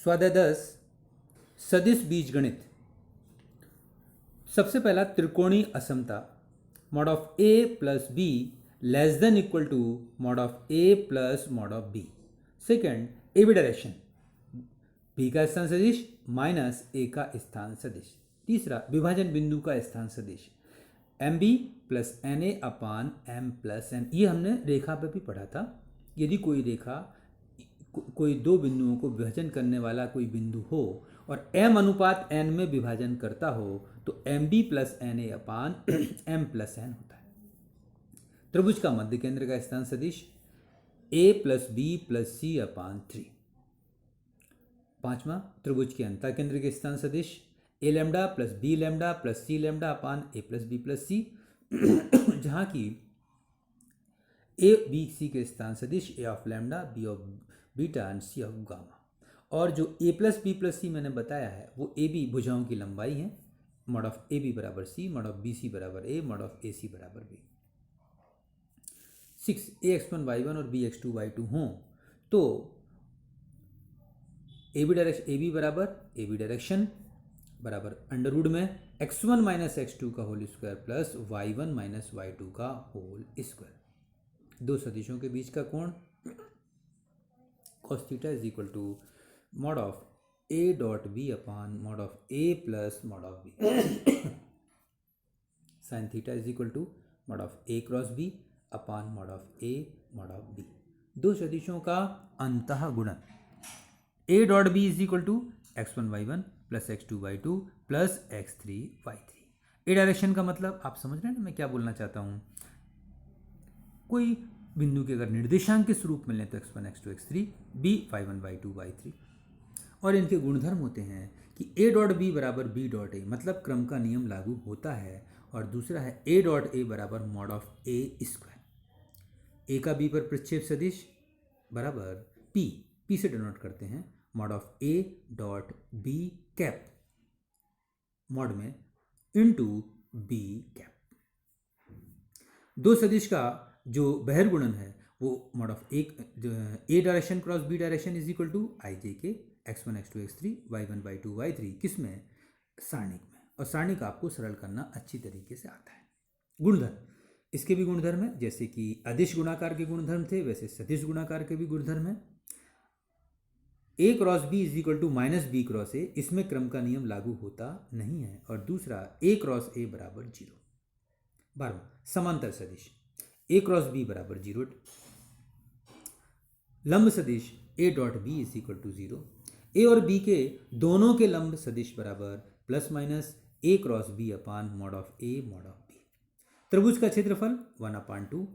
स्वाध्याय 10 सदिश बीजगणित। सबसे पहला त्रिकोणीय असमता mod of A plus B less than equal to mod of A plus mod of B. Second A B direction, B का स्थान सदिश माइनस ए का स्थान सदिश। तीसरा विभाजन बिंदु का स्थान सदिश m b plus n a upon m plus n. ये हमने रेखा पे भी पढ़ा था। यदि कोई रेखा कोई दो बिंदुओं को विभाजन करने वाला कोई बिंदु हो और m अनुपात n में विभाजन करता हो तो m b plus n a upon m plus n होता है। त्रिभुज का मध्य केंद्र का स्थान सदिश a plus B plus C upon 3। पांचवा त्रिभुज के अंतः केंद्र के स्थान सदिश A lambda plus B lambda plus C lambda upon A plus B plus C, जहाँ की ए बी सी के स्थान सदिश A of lambda B of beta and C of gamma. और जो A plus B plus C मैंने बताया है वो ए बी भुजाओं की लंबाई है। मॉड ऑफ ए बी बराबर सी, मॉड ऑफ बी सी बराबर ए, मॉड ऑफ ए सी बराबर बी। 6 ए x1 y1 और बी x2 y2 हों तो ए बी बराबर ए बी डायरेक्शन बराबर अंडर रूट में x1 माइनस x2 का whole square plus y1 minus y2 का होल स्क्वायर। दो सदिशों के बीच का कोण cos theta is equal to mod of a dot b upon mod of a plus mod of b। sin theta is equal to mod of a cross b upon mod of a mod of b। दो सदिशों का अंतः गुणन a dot b is equal to x1 y1 plus x2 y2 plus x3 y3। A direction का मतलब आप समझ रहे हैं ना मैं क्या बोलना चाहता हूँ। कोई बिंदु के अगर निर्देशांक के स्वरूप में लें तो x1 x2 x3 b y1 y2 y3, और इनके गुणधर्म होते हैं कि a डॉट b बराबर b डॉट a, मतलब क्रम का नियम लागू होता है। और दूसरा है a डॉट a बराबर mod of a square. a का b पर प्रक्षेप सदिश बराबर p से डिनोट करते हैं mod of a dot b cap mod में इनटू b कैप। दो सदिश का जो बहिर्गुणन है वो mod of A direction cross B direction is equal to I J K x1 x2 x3 y1 y2 y3, किसमें सारणिक में। और सारणिक आपको सरल करना अच्छी तरीके से आता है। गुणधर्म, इसके भी गुणधर्म है, जैसे कि अदिश गुणाकार के गुणधर्म थे वैसे सदिश गुणाकार के भी गुणधर्म है। a cross b is equal to minus b cross a, इसमें क्रम का नियम लागू होता नहीं है। और दूसरा a क्रॉस a बराबर 0। 12 समांतर सदिश a क्रॉस b बराबर 0। लंब सदिश a dot b is equal to 0। a और b के दोनों के लंब सदिश बराबर plus minus a cross b upon mod of a mod of b। त्रिभुज का क्षेत्रफल 1/2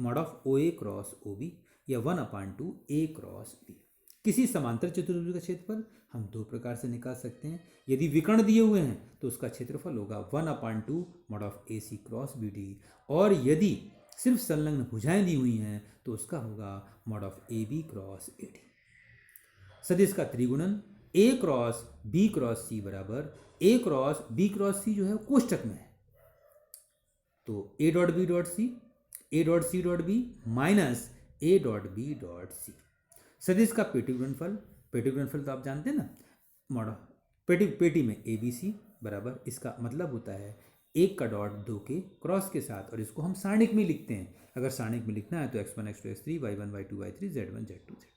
mod of OA cross OB या 1/2 a क्रॉस b। किसी समांतर चतुर्भुज का क्षेत्रफल हम दो प्रकार से निकाल सकते हैं। यदि विकर्ण दिए हुए हैं तो उसका क्षेत्रफल होगा 1/2 mod of AC cross BD, और यदि सिर्फ संलग्न भुजाएं दी हुई हैं तो उसका होगा mod of AB cross AD। सदिश का त्रिगुणन A cross B cross C बराबर A cross B cross C जो है कोष्टक में है तो A dot B dot C, A dot C dot B minus A dot B dot C। सदिश का पेटी गुणनफल तो आप जानते हैं ना, मॉड पेटी में ABC बराबर, इसका मतलब होता है एक का डॉट दो के क्रॉस के साथ, और इसको हम सारणिक में लिखते हैं। अगर सारणिक में लिखना है तो x1 x2 x3 y1 y2 y3 z1 z2 z0।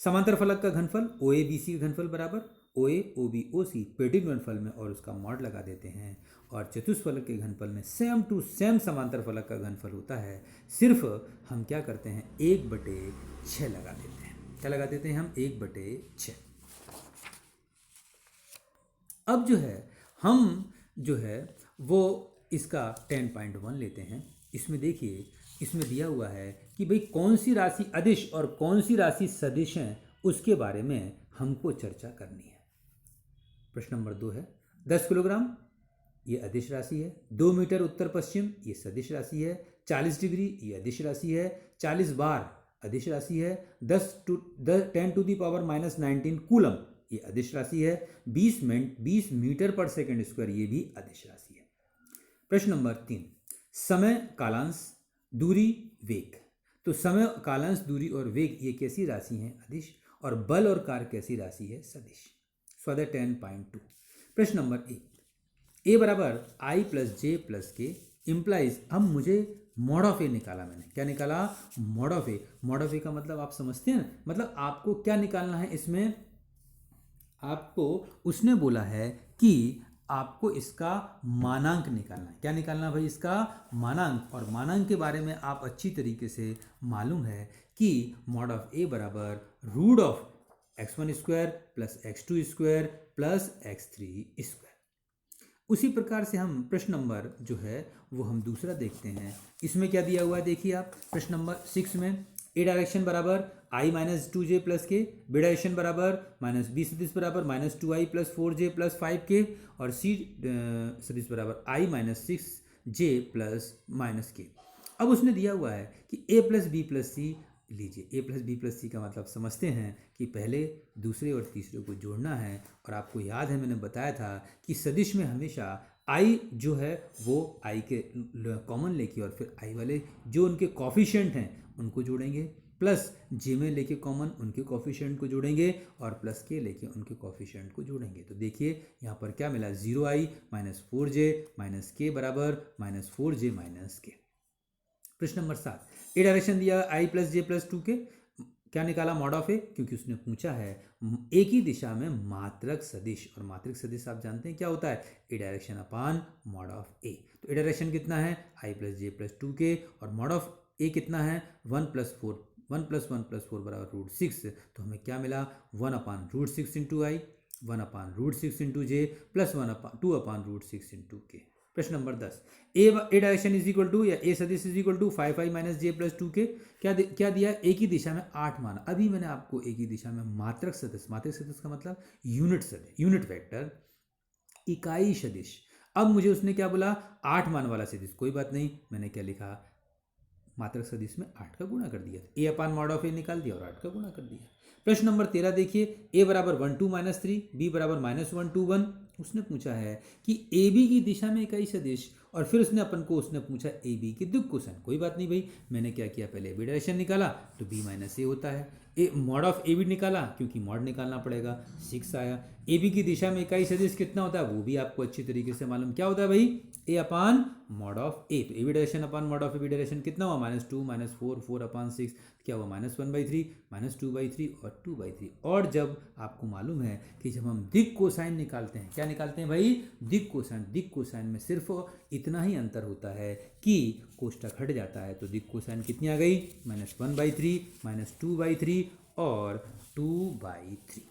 समांतर फलक का घनफल OA BC का घनफल बराबर OA OB OC पेटी गुणनफल में और उसका मॉड लगा देते हैं। और चतुष्फलक के घनफल में सेम टू सेम समांतर फलक का घनफल होता है, सिर्फ हम क्या करते हैं 1/6 लगा देते हैं। क्या लगा देते हैं हम 1/6। अब जो है हम जो है वो इसका 10.1 लेते हैं। इसमें देखिए, इसमें दिया हुआ है कि भाई कौन सी राशि अदिश और कौन सी राशि सदिश है उसके बारे में हमको चर्चा करनी है। प्रश्न नंबर 2 है 10 किलोग्राम ये अदिश राशि है, 2 मीटर उत्तर पश्चिम ये सदिश राशि है, 40 डिग्री ये अदिश राशि है, 40 बार अदिश राशि है, 10 to the power minus 19 coulomb ये अदिश राशि है, 20 मीटर पर सेकंड स्क्वायर ये भी अदिश राशि है। प्रश्न नंबर 3 समय कालांश दूरी वेग। तो समय कालांश दूरी और वेग ये कैसी राशि हैं अदिश, और बल और कार्य कैसी राशि है? सदिश। स्वाध्याय 10.2 प्रश्न नंबर ए बराबर I plus J plus K implies. अब मुझे मॉड ऑफ ए निकाला, मैंने क्या निकाला? Mod of A. Mod of A का मतलब आप समझते हैं, मतलब आपको क्या निकालना है इसमें? आपको उसने बोला है कि आपको इसका मानांक निकालना है। क्या निकालना है भाई? इसका मानांक। और मानांक के बारे में आप अच्छी तरीके से मालूम है कि मॉड ऑफ ए बराबर root of x1 square plus x2 square plus x3 square. उसी प्रकार से हम प्रश्न नंबर जो है वो हम दूसरा देखते हैं। इसमें क्या दिया हुआ है देखिए आप, प्रश्न नंबर 6 में ए डायरेक्शन बराबर आई माइनस 2j प्लस के, बी डायरेक्शन बराबर माइनस बी सदिश बराबर minus 2i plus 4j plus 5k, और सी सदिश बराबर आई माइनस 6j प्लस माइनस के। अब उसने दिया हुआ है कि a प्लस बी प्लस सी लीजिए। a plus B plus C का मतलब समझते हैं कि पहले दूसरे और तीसरे को जोड़ना है। और आपको याद है मैंने बताया था कि सदिश में हमेशा i जो है वो i के कॉमन लेके और फिर i वाले जो उनके कॉफिशिएंट हैं उनको जोड़ेंगे, प्लस जे में लेके कॉमन उनके कॉफिशिएंट को जोड़ेंगे, और प्लस के लेके उनके कॉफिशिएंट को जोड़ेंगे। तो देखिए यहाँ पर क्या मिला? 0i माइनस 4j माइनस के बराबर माइनस 4j माइनस के। प्रश्न नंबर 7 ए डायरेक्शन दिया आई प्लस जे प्लस 2 के, क्या निकाला? मॉड ऑफ ए, क्योंकि उसने पूछा है एक ही दिशा में मात्रक सदिश। और मात्रक सदिश आप जानते हैं क्या होता है? ए direction upon mod of a. तो ए डायरेक्शन कितना है? आई प्लस जे प्लस 2 के, और मॉड ऑफ ए कितना है? 1 प्लस 4, 1 प्लस 1 प्लस 4 बराबर रूट 6। तो हमें क्या मिला? 1 upon root 6 into i, 1 upon root 6 into j plus 2 upon root 6 into k. प्रश्न number 10 a direction is equal to या ए सदिश is equal to 5i minus j plus 2 k. क्या दिया? एक ही दिशा में 8 माना। अभी मैंने आपको एक ही दिशा में मात्रक सदिश, मात्रक सदिश का मतलब यूनिट सदिश, यूनिट वेक्टर, इकाई सदिश। अब मुझे उसने क्या बोला? 8 मान वाला सदिश। कोई बात नहीं, मैंने क्या लिखा? मात्रक सदिश में 8 का गुणा कर दिया, ए अपान मॉड ऑफ ए निकाल दिया और 8 का गुणा कर दिया। प्रश्न नंबर 13 देखिए, ए बराबर 1 2 माइनस 3, बी बराबर माइनस 1 2 1। उसने पूछा है कि ए बी की दिशा में इकाई सदिश, और फिर उसने पूछा ए बी की दिक् कोसाइन। कोई बात नहीं भाई, मैंने क्या किया? पहले बी डायरेक्शन निकाला तो बी माइनस ए होता है, ए मॉड ऑफ ए बी निकाला क्योंकि मॉड निकालना पड़ेगा, 6 आया। ए बी की दिशा में इकाई सदिश कितना होता है वो भी आपको अच्छी तरीके से मालूम, क्या होता है भाई? A upon mod of a. तो A B direction upon mod of A B direction कितना हुआ? -2 -4 4 अपान 6, क्या हुआ? -1/3 -2/3 और 2/3। और जब आपको मालूम है कि जब हम दिक् कोसाइन निकालते हैं, क्या निकालते हैं भाई? दिक् कोसाइन। दिक् कोसाइन में सिर्फ इतना ही अंतर होता है कि कोष्टक हट जाता है। तो दिक् कोसाइन कितनी आ गई? -1/3 -2/3 और 2/3।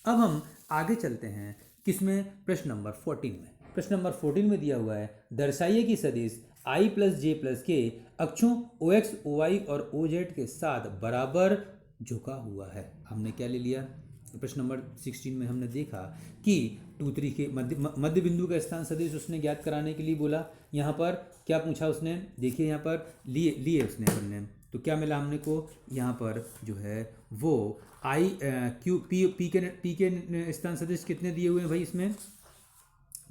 अब हम आगे चलते हैं किसमें? प्रश्न नंबर 14 में। प्रश्न नंबर 14 में दिया हुआ है, दर्शाइए कि सदिश आई प्लस जे प्लस के अक्षों OX OY और OZ के साथ बराबर झुका हुआ है। हमने क्या ले लिया? प्रश्न नंबर 16 में हमने देखा कि 2 3 के मध्य बिंदु का स्थान सदिश उसने ज्ञात कराने के लिए बोला। यहाँ पर क्या पूछा उसने? देखिए यहाँ पर लिए उसने अपन ने, तो क्या मिला हमने को? यहाँ पर जो है वो आई क्यू पी के स्थान सदिश कितने दिए हुए हैं भाई? इसमें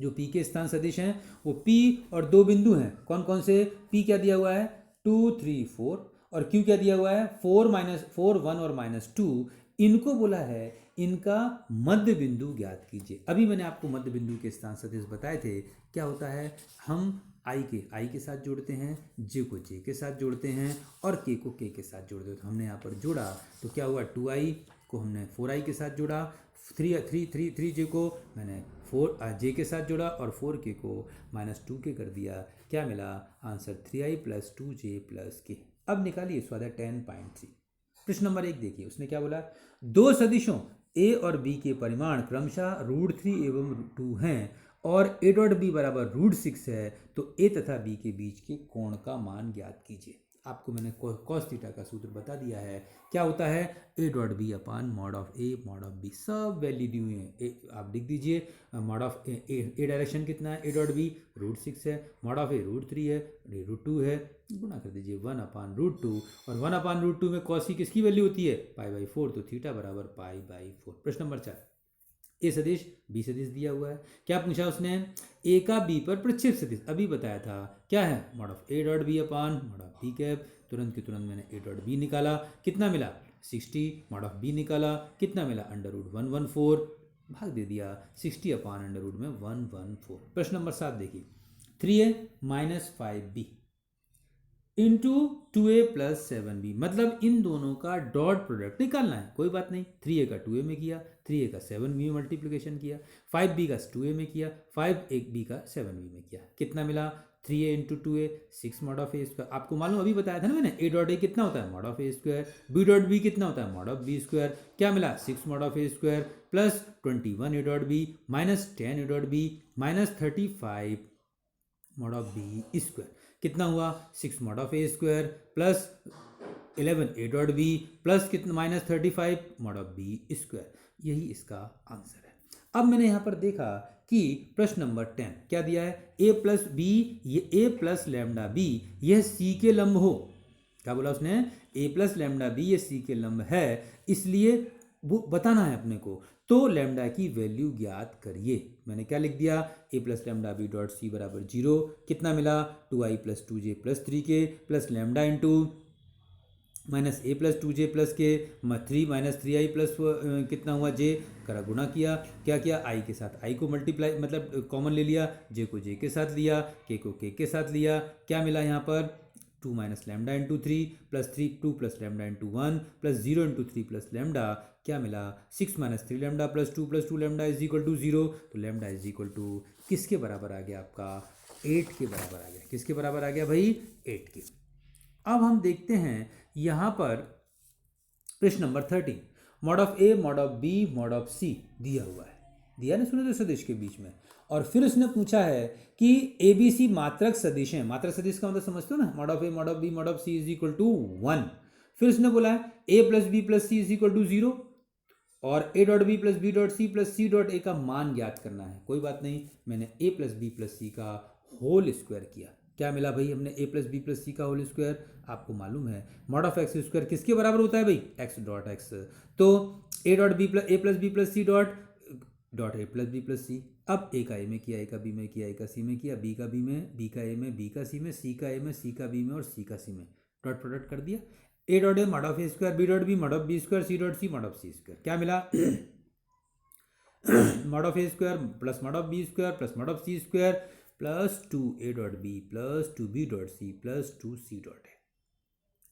जो पी के स्थान सदिश हैं वो पी और 2 बिंदु हैं। कौन कौन से? पी क्या दिया हुआ है? 2 3 4, और क्यू क्या दिया हुआ है? 4 1 और -2। इनको बोला है इनका मध्य बिंदु ज्ञात कीजिए। अभी मैंने आपको मध्य बिंदु के स्थान सदिश बताए थे। क्या होता है? हम आई के साथ जोड़ते हैं, जे को जे के साथ जोड़ते हैं, और के को के साथ जोड़ते हैं। तो हमने यहाँ पर जोड़ा तो क्या हुआ? 2i को हमने 4i के साथ जोड़ा, 3 जे को मैंने 4 जे के साथ जोड़ा, और 4k को -2k कर दिया। क्या मिला? Answer 3i plus 2j plus के। अब निकालिए स्वाध्याय 10.3। प्रश्न नंबर 1 देखिए, उसने क्या बोला? दो सदिशों a और b के परिमाण क्रमशः √3 एवं √2 हैं, और a डॉट b बराबर √6 है, तो a तथा b के बीच के कोण का मान ज्ञात कीजिए। आपको मैंने cos थीटा का सूत्र बता दिया है। क्या होता है? a dot b upon mod of a mod of b, सब वैल्यू दी हुई है। आप लिख दीजिए मॉड ऑफ ए डायरेक्शन कितना है? a डॉट b √6 है, मॉड ऑफ a √3 है, √2 है, गुणा कर दीजिए 1 अपान √2, और 1 अपान √2 में cos की किसकी वैल्यू होती है? π/4, तो थीटा बराबर π/4। प्रश्न नंबर 4, ए सदिश बी सदिश दिया हुआ है। क्या पूछा उसने? ए का बी पर प्रक्षेप सदिश। अभी बताया था क्या है? Mod of a dot b upon mod of b cap. तुरंत के तुरंत मैंने ए डॉट बी निकाला, कितना मिला? 60, मॉड ऑफ बी निकाला, कितना मिला √114, भाग दे दिया 60 अपान √ में 114। प्रश्न नंबर 7 देखिए, 3a minus 5b into 2a plus 7b, मतलब इन दोनों का डॉट प्रोडक्ट निकालना है। कोई बात नहीं, 3a का 2a में किया, 3a का 7b में मल्टीप्लिकेशन किया, 5b का 2a में किया, 5b का 7b में किया, कितना मिला 3a into 2a 6 mod of A square. आपको मालूम अभी बताया था ना मैंने, a डॉट ए कितना होता है mod of A square, b dot B कितना होता है मॉड ऑफ बी स्क्वायर, क्या मिला 6 mod of A square plus 21 a dot B minus 10 a dot B minus 35 mod of B square, कितना हुआ 6 mod of A square plus 11 a dot B plus कितना minus 35 mod of B square. यही इसका answer है। अब मैंने यहाँ पर देखा कि प्रश्न नंबर 10 क्या दिया है, a प्लस बी, ये a प्लस लैम्डा बी यह c के लंब हो। क्या बोला उसने, a प्लस लैम्डा बी ये c के लंब है, इसलिए वो बताना है अपने को, तो लैम्डा की वैल्यू ज्ञात करिए। मैंने क्या लिख दिया, a plus lambda b dot c बराबर 0, कितना मिला 2i plus 2j plus 3k plus lambda into minus a plus 2j plus k 3 minus 3i plus कितना हुआ j, करा गुणा किया, क्या किया i के साथ i को मल्टीप्लाई मतलब कॉमन ले लिया, j को j के साथ लिया, k को k के साथ लिया, क्या मिला यहाँ पर 2 minus lambda into 3 plus 2 plus lambda into 1 plus 0 into 3 plus lambda, क्या मिला 6 माइनस 3 लैम्डा plus 2 lambda is equal to 0। तो लैम्डा इज इक्वल टू किसके बराबर आ गया आपका, 8 के बराबर आ गया। किसके बराबर आ गया भाई, 8 के। अब हम देखते हैं यहाँ पर प्रश्न number 13, mod of A mod of B mod of C दिया हुआ है, दिया ना सुनो सदिश के बीच में, और फिर उसने पूछा है कि ए बी सी मात्रक सदिश हैं। मात्रक सदिश का मतलब समझते हो ना, mod of A mod of B mod of C is equal to 1। फिर उसने बोला है A plus B plus C is equal to 0 और A dot B plus B dot C plus C dot A का मान ज्ञात करना है। कोई बात नहीं, मैंने A plus B plus C का होल स्क्वायर किया, क्या मिला भाई, हमने A plus B plus C का होल स्क्वायर, आपको मालूम है मॉड ऑफ एक्स स्क्वायर किसके बराबर होता है भाई, एक्स डॉट एक्स। तो A dot B plus A plus B plus C dot A plus B plus C. अब ए का ए में किया, ए का बी में किया, ए का सी में किया, बी का बी में, बी का ए में, बी का सी में, सी का ए में, सी का बी में और सी का सी में, डॉट प्रोडक्ट कर दिया। A dot A mod of A square, B dot B mod of B square, C dot C mod of C square, क्या मिला mod of A square plus mod of B square plus mod of C square plus 2a dot B plus 2b dot C plus 2c dot A.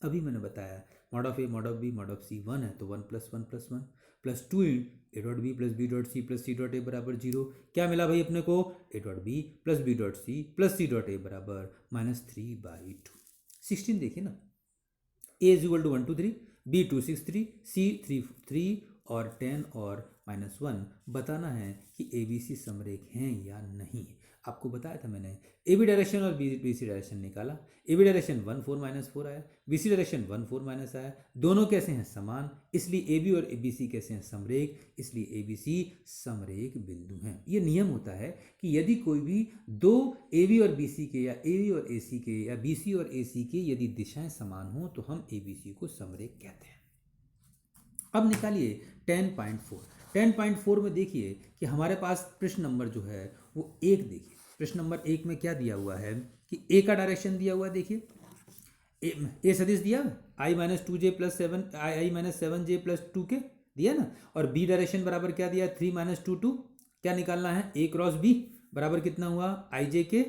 अभी मैंने बताया mod of A mod of B mod of C 1 है, तो 1 plus 1 plus 1 plus 2 a dot B plus B dot C plus C dot a बराबर 0। क्या मिला भाई अपने को, a dot B plus B dot C plus C dot a बराबर -3/2। 16 देखिए ना, a is equal to 1 2 3, b 2 6 3, c 3 3 और 10 और -1। बताना है कि ए बी सी समरेख हैं या नहीं। आपको बताया था मैंने, ए बी डायरेक्शन और बी सी डायरेक्शन निकाला, ए बी डायरेक्शन 1 4 -4 आया, बी सी डायरेक्शन 1 4 माइनस आया, दोनों कैसे हैं समान, इसलिए ए बी और ए बी सी कैसे हैं समरेख, इसलिए ए बी सी समरेख बिंदु हैं। ये नियम होता है कि यदि कोई भी दो ए बी और बी सी के या ए बी और ए सी के या बी सी और ए सी के यदि दिशाएं समान हों तो हम ए बी सी को समरेख कहते हैं। अब निकालिए 10.4। 10.4 में देखिए कि हमारे पास प्रश्न नंबर जो है वो 1 देखिए, प्रश्न नंबर 1 में क्या दिया हुआ है कि ए का डायरेक्शन दिया हुआ है, देखिए ए सदिश दिया आई माइनस 2j प्लस 7 आई माइनस 7j प्लस 2k दिया ना, और बी डायरेक्शन बराबर क्या दिया 3 माइनस 2 2। क्या निकालना है, ए क्रॉस बी बराबर कितना हुआ आई जे के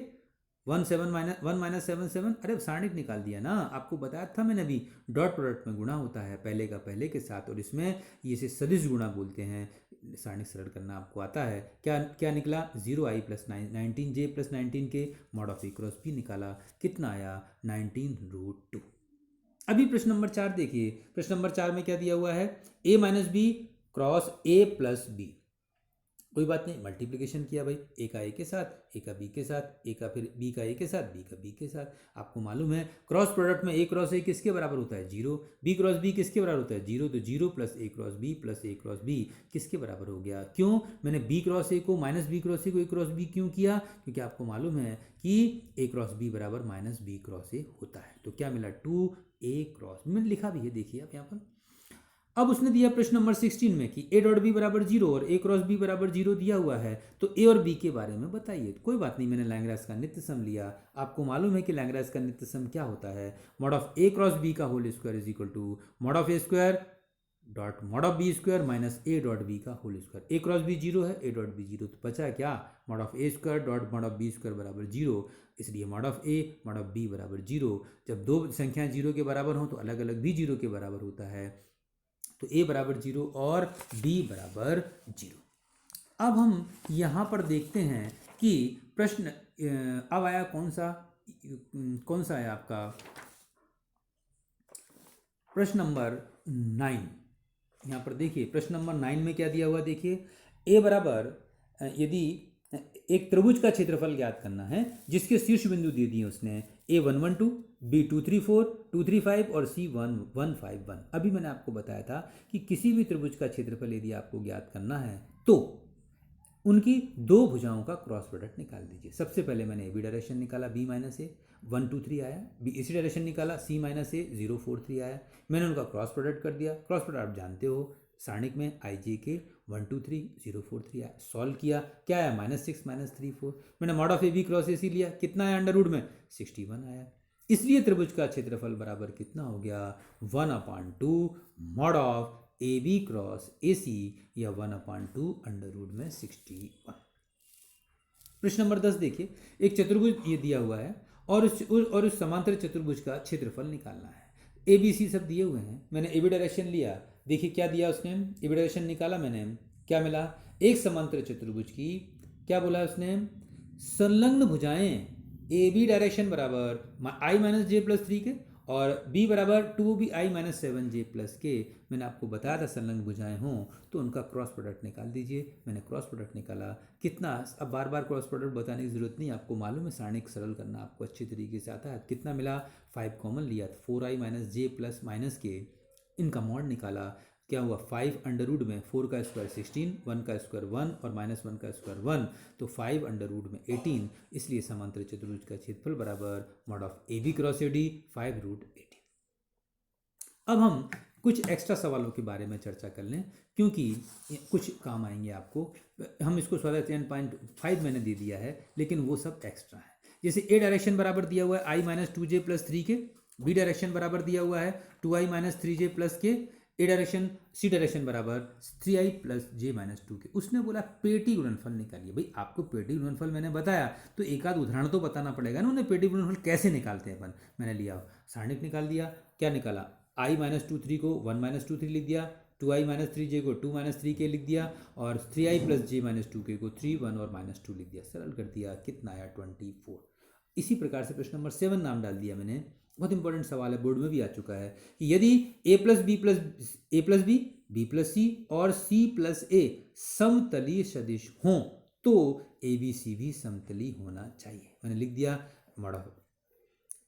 1 माइनस 7 7। अरे सारणिक निकाल दिया ना, आपको बताया था मैंने अभी, डॉट प्रोडक्ट में गुणा होता है पहले का पहले के साथ, और इसमें ये से सदिश गुणा बोलते हैं। सारणिक सरल करना आपको आता है, क्या क्या निकला 0i plus 19j plus 19k mod of A cross b निकाला, कितना आया 19√2। अभी प्रश्न नंबर 4 देखिए, प्रश्न नंबर 4 में क्या दिया हुआ है, a minus b cross a plus b. कोई बात नहीं, मल्टीप्लिकेशन किया भाई, ए का ए के साथ, ए का बी के साथ, ए का फिर बी का ए के साथ, बी का बी के साथ। आपको मालूम है क्रॉस प्रोडक्ट में ए क्रॉस ए किसके बराबर होता है 0, बी क्रॉस बी किसके बराबर होता है 0, तो 0 प्लस ए क्रॉस बी प्लस ए क्रॉस बी किसके बराबर हो गया। क्यों मैंने बी क्रॉस ए को माइनस बी क्रॉस ए को ए क्रॉस बी क्यों किया, क्योंकि आपको मालूम है कि ए क्रॉस बी बराबर माइनस बी क्रॉस ए होता है। तो क्या मिला 2a क्रॉस, मैंने लिखा भी है देखिए आप यहाँ पर। अब उसने दिया प्रश्न नंबर 16 में कि ए डॉट बी बराबर 0 और ए क्रॉस बी बराबर 0 दिया हुआ है, तो ए और बी के बारे में बताइए। कोई बात नहीं, मैंने लैग्रांज का नित्य सम लिया। आपको मालूम है कि लैग्रांज का नित्य सम क्या होता है, mod of A cross B का whole square is equal to mod of A square dot mod of B square minus A dot B का whole square. A cross B zero है, ए डॉट बी जीरो, तो बचा क्या, mod of A square dot mod of B square बराबर zero, इसलिए mod of A mod of B बराबर zero. जब दो संख्याएं जीरो के बराबर हों तो अलग अलग भी जीरो के बराबर होता है, तो ए बराबर जीरो और बी बराबर जीरो। अब हम यहाँ पर देखते हैं कि प्रश्न अब आया कौन सा है आपका प्रश्न नंबर 9। यहाँ पर देखिए प्रश्न नंबर 9 में क्या दिया हुआ, देखिए ए बराबर यदि एक त्रिभुज का क्षेत्रफल ज्ञात करना है जिसके शीर्ष बिंदु दे दिए उसने A112, B234, 235 और C1151। अभी मैंने आपको बताया था कि किसी भी त्रिभुज का क्षेत्रफल यदि आपको ज्ञात करना है तो उनकी दो भुजाओं का क्रॉस प्रोडक्ट निकाल दीजिए। सबसे पहले मैंने बी डायरेक्शन निकाला, B माइनस ए 123 आया, बी इसी डायरेक्शन निकाला, C माइनस ए 043 आया। मैंने उनका क्रॉस प्रोडक्ट कर दिया। क्रॉस प्रोडक्ट आप जानते हो सारणिक में आई जे के 123 043 आया। सॉल्व किया, क्या आया, -6 -3 4। मैंने mod of A B cross A C लिया, कितना आया अंडर रूट में 61 आया। इसलिए त्रिभुज का क्षेत्रफल बराबर कितना हो गया, 1/2 mod of A B cross A C या 1/2 अंडर रूट में 61। प्रश्न नंबर 10 देखिए, एक चतुर्भुज ये दिया हुआ है और उस समांतर चतुर्भुज का क्षेत्रफल निकालना है। ए बी सी सब दिए हुए हैं। मैंने ए बी डायरेक्शन लिया, देखिए क्या दिया उसने, ए बी डायरेक्शन निकाला मैंने, क्या मिला, एक समांतर चतुर्भुज की क्या बोला उसने, संलग्न भुजाएं ए बी डायरेक्शन बराबर आई माइनस जे प्लस 3 के और बी बराबर 2bi माइनस 7j प्लस के। मैंने आपको बताया था संलग्न भुजाएं हों तो उनका क्रॉस प्रोडक्ट निकाल दीजिए। मैंने क्रॉस प्रोडक्ट निकाला, कितना, अब बार बार क्रॉस प्रोडक्ट बताने की जरूरत नहीं, आपको मालूम है सारणिक सरल करना आपको अच्छी तरीके से आता है। कितना मिला, 5 कॉमन लिया तो 4i minus j plus minus के, इनका मॉड निकाला, क्या हुआ, 5 अंडर रूट में 4 का स्क्वायर 16, 1 का स्क्वायर 1 और -1 का स्क्वायर 1, तो 5 अंडर रूट में 18। इसलिए समांतर चतुर्भुज का क्षेत्रफल बराबर mod of A B cross A d 5√18। अब हम कुछ एक्स्ट्रा सवालों के बारे में चर्चा कर लें क्योंकि कुछ काम आएंगे आपको। हम इसको स्वाध्याय 10.5 मैंने दे दिया है लेकिन वो सब एक्स्ट्रा है। जैसे ए डायरेक्शन बराबर दिया हुआ है आई माइनस 2j प्लस 3 के, बी डायरेक्शन बराबर दिया हुआ है 2i माइनस 3j प्लस के, ए डायरेक्शन सी डायरेक्शन बराबर 3i प्लस जे माइनस 2 के। उसने बोला पेटी गुणनफल निकालिए। भाई आपको पेटी गुणनफल मैंने बताया तो एक आध उदाहरण तो बताना पड़ेगा ना, उन्हें पेटी गुणनफल कैसे निकालते हैं अपन। मैंने लिया सारणिक निकाल दिया, क्या निकाला, i माइनस 2 3 को 1 माइनस 2 3 लिख दिया, 2i माइनस 3j को 2 माइनस 3 के लिख दिया और 3i प्लस जे माइनस 2 के को 3 1 और -2 लिख दिया। सरल कर दिया, कितना आया 24। इसी प्रकार से प्रश्न नंबर 7 नाम डाल दिया मैंने। बहुत इंपॉर्टेंट सवाल है, बोर्ड में भी आ चुका है कि यदि a plus B B plus C और c प्लस ए समतलीय सदिश हों तो ए बी सी भी समतलीय होना चाहिए। मैंने लिख दिया मॉड ऑफ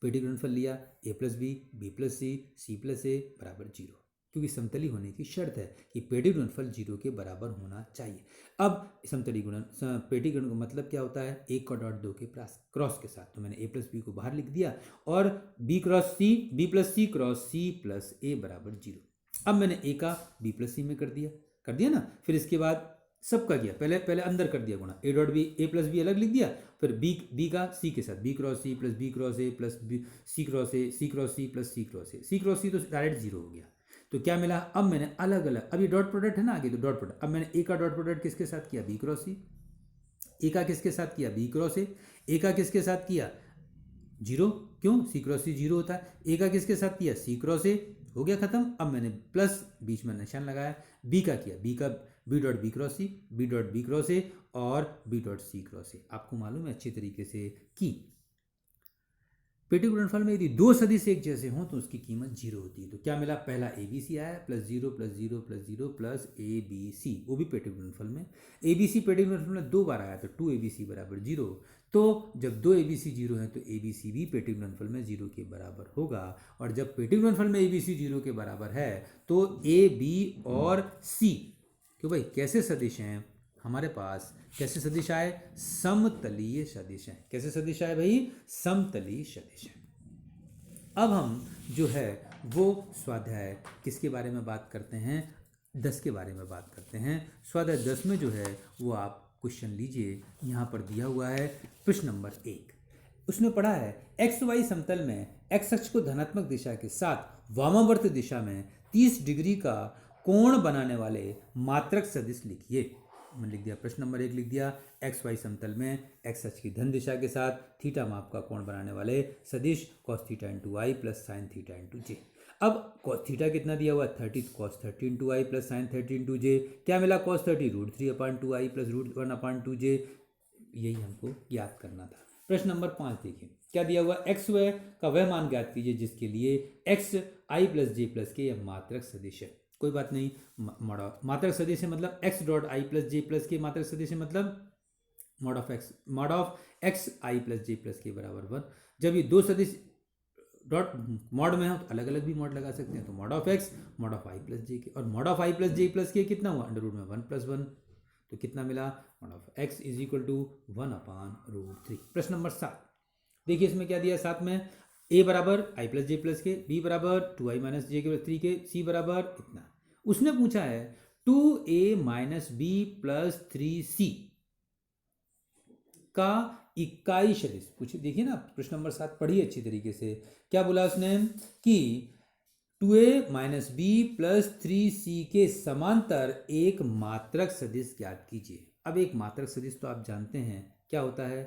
पेटी गुणनफल लिया, a plus B plus C plus A बराबर 0, क्योंकि समतली होने की शर्त है कि पेटी गुणनफल 0 के बराबर होना चाहिए। अब समतली पेटी गुणन का मतलब क्या होता है, 1 का डॉट 2 के क्रॉस के साथ, तो मैंने a प्लस बी को बाहर लिख दिया और b cross C B plus C cross C plus A बराबर 0। अब मैंने a का b प्लस सी में कर दिया ना। फिर इसके बाद सबका किया, पहले अंदर कर दिया गुणा, ए प्लस बी अलग लिख दिया, फिर बी का सी के साथ, B cross C plus B cross A plus C cross A, C cross C plus C cross A, C cross C तो डायरेक्ट 0 हो गया। तो क्या मिला, अब मैंने अलग अलग, अब ये डॉट प्रोडक्ट है ना आगे, तो डॉट प्रोडक्ट, अब मैंने ए का डॉट प्रोडक्ट किसके साथ किया, बी क्रॉस सी, ए का किसके साथ किया, बी क्रॉस ए का किसके साथ किया 0, क्यों, सी क्रॉस सी 0 होता है, ए का किसके साथ किया, सी क्रॉस ए, हो गया खत्म। अब मैंने प्लस बीच में निशान लगाया, बी का किया, B dot B cross C, B dot B cross A और B dot C cross A. आपको मालूम है अच्छी तरीके से कि पेटी गुणनफल में यदि दो सदिश एक जैसे हों तो उसकी कीमत 0 होती है। तो क्या मिला, पहला ए बी सी आया plus 0 plus 0 plus 0 plus a B c, वो भी पेटी गुणनफल में। ए बी सी पेटी गुणनफल में 2 बार आया तो 2 ए बी सी बराबर 0। तो जब 2 ए बी सी 0 है तो ए बी सी भी पेटी गुणनफल में 0 के बराबर होगा। और जब पेटी गुणनफल में ए बी सी 0 के बराबर है तो ए बी और सी, क्यों भाई कैसे सदिश हैं हमारे पास, कैसे सदिश आए, समतलीय सदिश हैं। कैसे सदिश आए भाई, समतलीय सदिश हैं। अब हम जो है वो स्वाध्याय किसके बारे में बात करते हैं, 10 के बारे में बात करते हैं। स्वाध्याय 10 में जो है वो आप क्वेश्चन लीजिए, यहाँ पर दिया हुआ है प्रश्न नंबर 1। उसने पढ़ा है एक्स वाई समतल में एक्स अक्ष को धनात्मक दिशा के साथ वामावर्त दिशा में 30 डिग्री का कोण बनाने वाले मात्रक सदिश लिखिए। मैंने लिख दिया, प्रश्न नंबर 1 लिख दिया, एक्स वाई समतल में एक्स अक्ष की धन दिशा के साथ थीटा माप का कोण बनाने वाले सदिश cos theta into I plus sine theta into जे। अब कॉस थीटा कितना दिया हुआ, 30 cos 30 into I plus sign 30 into जे। क्या मिला, कॉस 30 √3/2 प्लस √1/2 यही हमको याद करना था। प्रश्न नंबर 5 देखिए, क्या दिया हुआ, एक्स व का वह मान ज्ञात कीजिए जिसके लिए एक्स आई प्लस जे प्लस के यह मात्रक सदिश है। कोई बात नहीं, मात्रक सदिश है मतलब x dot I plus J plus के मात्रक सदिश है मतलब mod of x I plus J plus के बराबर 1। जब ये दो सदिश डॉट मॉड में हो तो अलग अलग भी मॉड लगा सकते हैं, तो mod of X mod of I plus J K, और mod of I plus J plus K कितना हुआ, अंडर रूट में 1 + 1, तो कितना मिला, mod of x is equal to 1/√3। प्रश्न नंबर 7 देखिए, इसमें क्या दिया, साथ में ए बराबर आई प्लस जे प्लस के, बी बराबर 2i माइनस जे के 3 के, सी बराबर इतना। उसने पूछा है 2a minus B plus 3c का इकाई सदिश पूछिए। देखिए ना, प्रश्न नंबर 7 पढ़िए अच्छी तरीके से। क्या बोला उसने कि 2a minus B plus 3c के समांतर एक मात्रक सदिश ज्ञात कीजिए। अब एक मात्रक सदिश तो आप जानते हैं क्या होता है,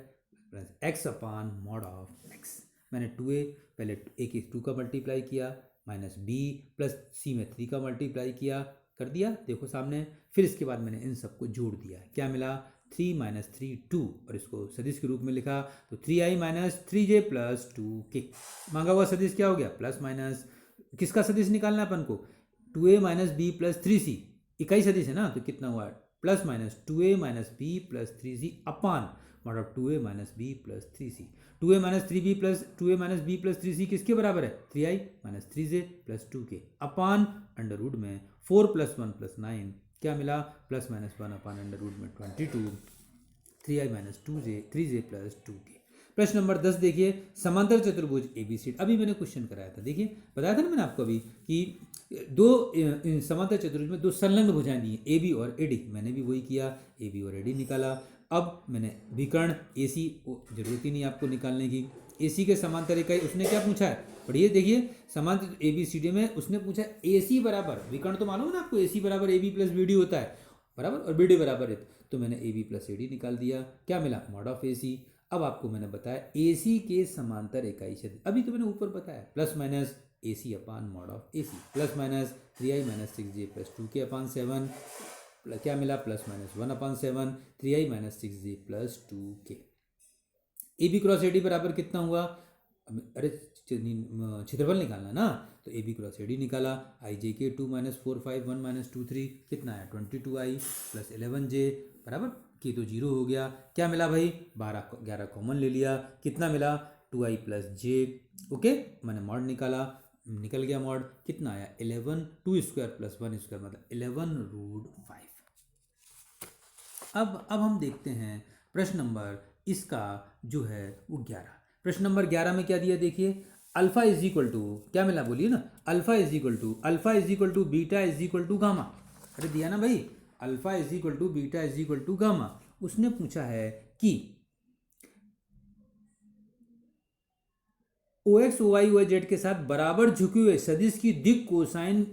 x upon mod of x. मैंने 2a पहले a के 2 का मल्टीप्लाई किया, माइनस b प्लस c में 3 का मल्टीप्लाई किया, कर दिया देखो सामने। फिर इसके बाद मैंने इन सबको जोड़ दिया, क्या मिला, 3 माइनस 3 2, और इसको सदिश के रूप में लिखा तो 3i minus 3j plus 2k। मांगा हुआ सदिश क्या हो गया, प्लस माइनस, किसका सदिश निकालना है अपन को, 2a minus B plus 3c, इकाई सदिश है ना, तो कितना हुआ, plus minus 2a minus B plus 3c upon mod of 2a minus B plus 3c। 2a minus 3b plus 2a minus B plus 3c किसके बराबर है, 3i minus 3j plus 2k अपान अंडर रूट में 4 + 1 + 9, क्या मिला, plus minus 1 upon under root में 22, 3i minus 3j plus 2k। प्रश्न number 10 देखिए, समांतर चतुर्भुज एबीसी। अभी मैंने क्वेश्चन कराया था, देखिए बताया था ना मैंने आपको अभी कि दो समांतर चतुर्भुज में दो संलग्न भुजाएं दी ए बी और एडी, मैंने भी वही किया, ए बी और एडी निकाला। अब मैंने विकर्ण ए सी, जरूरत ही नहीं आपको निकालने की, ए सी के समांतर इकाई उसने क्या पूछा है, पढ़िए देखिए, समांतर ए बी सी डी में उसने पूछा ए सी बराबर, विकर्ण तो मालूम है ना आपको, ए सी बराबर A B plus B D होता है बराबर, और बी डी बराबर है, तो मैंने A B plus A D निकाल दिया, क्या मिला, मॉड ऑफ ए सी। अब आपको मैंने बताया ए सी के समांतर इकाई सदिश, अभी तो मैंने ऊपर बताया, plus minus A C upon mod of A C, plus minus 3i minus 6j plus 2k upon 7, क्या मिला, plus minus 1/7, 3i minus 6j plus 2k। A B cross A D बराबर कितना हुआ, अरे क्षेत्रफल निकालना ना, तो A B cross A D निकाला, आई जे के 2 माइनस 4 5 1 माइनस 2 3 कितना है, 22i प्लस 11j बराबर के तो 0 हो गया, क्या मिला भाई, 12 11 कॉमन ले लिया, कितना मिला, 2i प्लस जे, ओके, मैंने मॉड निकाला, निकल गया मॉड, कितना आया, 11 2 स्क्वायर प्लस 1 स्क्वायर मतलब 11√5। अब हम देखते हैं प्रश्न नंबर इसका जो है वो 11। प्रश्न नंबर 11 में क्या दिया देखिए, अल्फा इज इक्वल टू, क्या मिला बोलिए ना, alpha is equal to beta is equal to gamma. अरे दिया ना भाई, alpha is equal to beta is equal to gamma. उसने पूछा है कि O X O Y O Z के साथ बराबर झुके हुए सदिश की दिक कोसाइन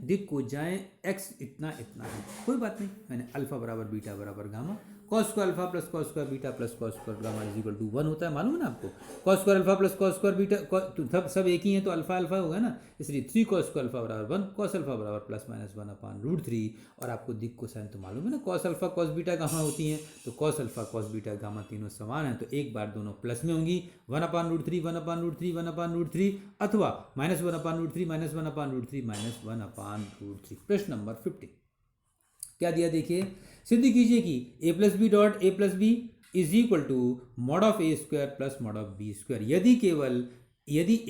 एक्स इतना इतना है। कोई बात नहीं, मैंने अल्फा बराबर बीटा बराबर gamma, cos square alpha plus cos square beta plus cos square gamma is equal to 1 होता है, मालूम है ना आपको, cos square alpha plus cos square beta सब एक ही है, तो अल्फा अल्फा होगा ना, इसलिए 3 कॉस स्क्वायर अल्फा बराबर 1, कॉस अल्फा बराबर प्लस माइनस 1/√3, और आपको दिक कोसाइन तो मालूम है ना, cos alpha cos beta gamma होती हैं, तो cos alpha cos beta gamma तीनों समान है, तो एक बार दोनों प्लस में होंगी, 1/√3 1/√3 1/√3 अथवा माइनस 1/√3 माइनस 1/√3 माइनस 1/√3। प्रश्न नंबर 15 क्या दिया देखिए, सिद्ध कीजिए कि A plus B dot A plus B is equal to mod of A square plus mod of B square यदि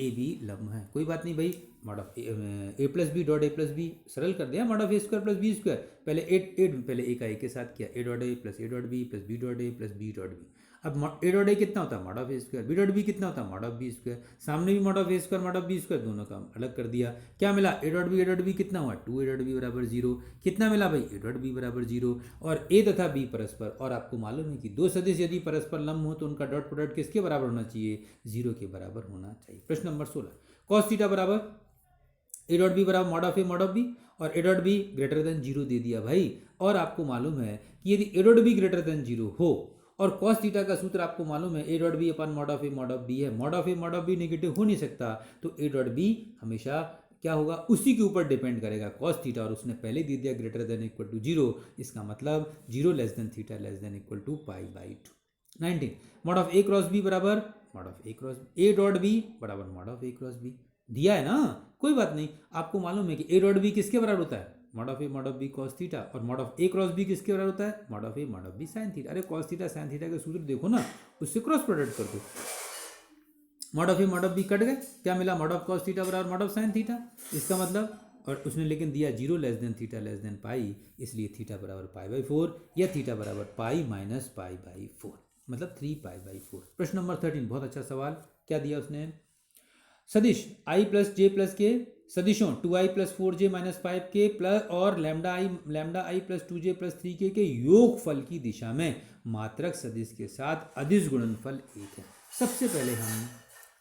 ए बी लंब है। कोई बात नहीं भाई, mod of A plus B dot A plus B सरल कर दिया, mod of A square plus B square, पहले पहले ए का ए के साथ किया, A dot A plus A dot B plus B dot A plus B dot B. अब ए डॉट ए कितना होता है, mod of A square, B dot B कितना होता है, मॉड ऑफ बी स्क्वायर, सामने भी mod of A square mod of B square, दोनों का अलग कर दिया, क्या मिला, ए डॉट बी कितना हुआ, 2 ए डॉट बी बराबर 0, कितना मिला भाई, ए डॉट बी बराबर 0, और ए तथा बी परस्पर, और आपको मालूम है कि दो सदिश यदि परस्पर लंब हो तो उनका डॉट प्रोडक्ट किसके बराबर होना चाहिए, 0 के बराबर होना चाहिए। प्रश्न नंबर 16, कॉस थीटा बराबर ए डॉट बी बराबर mod of A mod of B, और A dot B greater than zero दे दिया भाई। और आपको मालूम है कि यदि A dot B greater than zero हो और कॉस थीटा का सूत्र आपको मालूम है ए डॉट बी अपन mod of A mod of B है, mod of A mod of B negative हो नहीं सकता, तो ए डॉट बी हमेशा क्या होगा, उसी के ऊपर डिपेंड करेगा कॉस थीटा, और उसने पहले दे दिया greater than equal to zero, इसका मतलब zero less than theta less than equal to pi by 2। 19 mod of A cross B बराबर mod of A cross A dot B बराबर mod of A cross B दिया है ना, कोई बात नहीं। आपको मालूम है कि ए डॉट बी किसके बराबर होता है, mod of A mod of B cos theta, और mod of A cross B किसके बराबर होता है, mod of A mod of B sine theta. अरे कॉस थीटा साइन थीटा के सूत्र देखो ना, उससे क्रॉस प्रोडक्ट कर दो, mod of A mod of B कट गए, क्या मिला, मॉड ऑफ कॉस थीटा बराबर मॉड ऑफ साइन थीटा, इसका मतलब, और उसने लेकिन दिया zero less than theta less than pi, इसलिए थीटा बराबर पाई बाई 4 या थीटा बराबर पाई माइनस पाई बाई 4, मतलब 3 पाई बाई 4। प्रश्न नंबर 13 बहुत अच्छा सवाल, क्या दिया उसने, सदिश i प्लस जे प्लस के सदिशों 2i plus 4j minus 5k plus और लैम्डा आई प्लस 2j प्लस 3k के योगफल की दिशा में मात्रक सदिश के साथ अदिश गुणनफल 1 है। सबसे पहले हम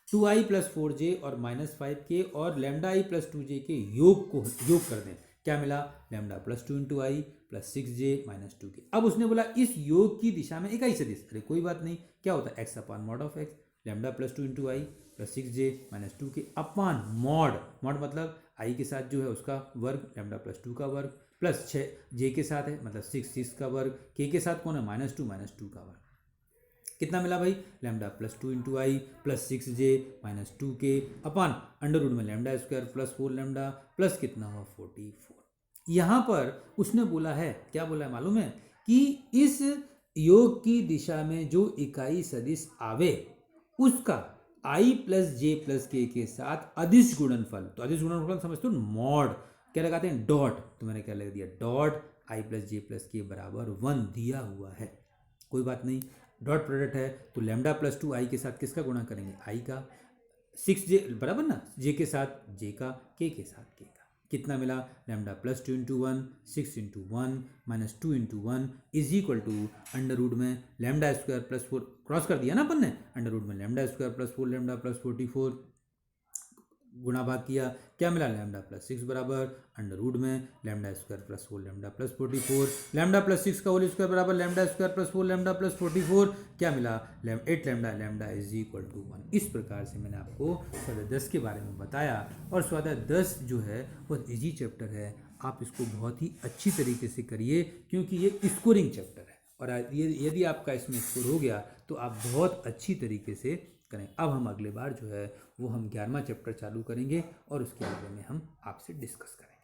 2i प्लस 4j और माइनस 5k और लैम्डा आई प्लस 2j के योग कर दें, क्या मिला, lambda plus 2 into I plus 6j minus 2k। अब उसने बोला इस योग की दिशा में इकाई सदिश, अरे कोई बात नहीं, क्या होता है x upon mod of x, lambda plus 2 into I plus 6j minus 2k upon mod, mod मतलब आई के साथ जो है उसका वर्ग, लैम्डा प्लस 2 का वर्ग प्लस 6j के साथ है मतलब 6 का वर्ग, k के साथ कौन है माइनस 2 का वर्ग, कितना मिला भाई, lambda plus 2 into I plus 6j minus 2k upon under root में lambda square plus 4 lambda plus कितना हुआ 44। यहाँ पर उसने बोला है, क्या बोला है मालूम है, कि इस योग की दिशा में जो इकाई सदिश आवे उसका i प्लस जे प्लस के साथ अदिश गुणनफल, तो अदिश गुणनफल समझते हो, मॉड क्या लगाते हैं, डॉट, तो मैंने क्या लगा दिया, dot i plus J plus के बराबर 1 दिया हुआ है, कोई बात नहीं, डॉट प्रोडक्ट है तो लैम्डा प्लस 2 आई के साथ किसका गुणा करेंगे, आई का, 6j बराबर ना, जे के साथ जे का, के साथ के का, कितना मिला, lambda plus 2 into 1 6 into 1 minus 2 into 1 is equal to under root में लैम्डा स्क्वायर प्लस 4 क्रॉस कर दिया ना अपन ने, अंडर रूट में lambda square plus 4 lambda plus 44 गुणा भाग किया, क्या मिला, लैम्डा प्लस 6 बराबर अंडर रूट में lambda square plus 4 lambda plus 44, lambda plus 6 का होल स्क्वायर बराबर lambda square plus 4 lambda plus 44, क्या मिला, 8 lambda, lambda is equal to 1। इस प्रकार से मैंने आपको स्वाध्याय 10 के बारे में बताया, और स्वाध्याय 10 जो है बहुत ईजी चैप्टर है, आप इसको बहुत ही अच्छी तरीके से करिए क्योंकि ये स्कोरिंग चैप्टर है, और यदि आपका इसमें स्कोर हो गया तो आप बहुत अच्छी तरीके से करें। अब हम अगले बार जो है वो हम 11वां चैप्टर चालू करेंगे और उसके बारे में हम आपसे डिस्कस करेंगे।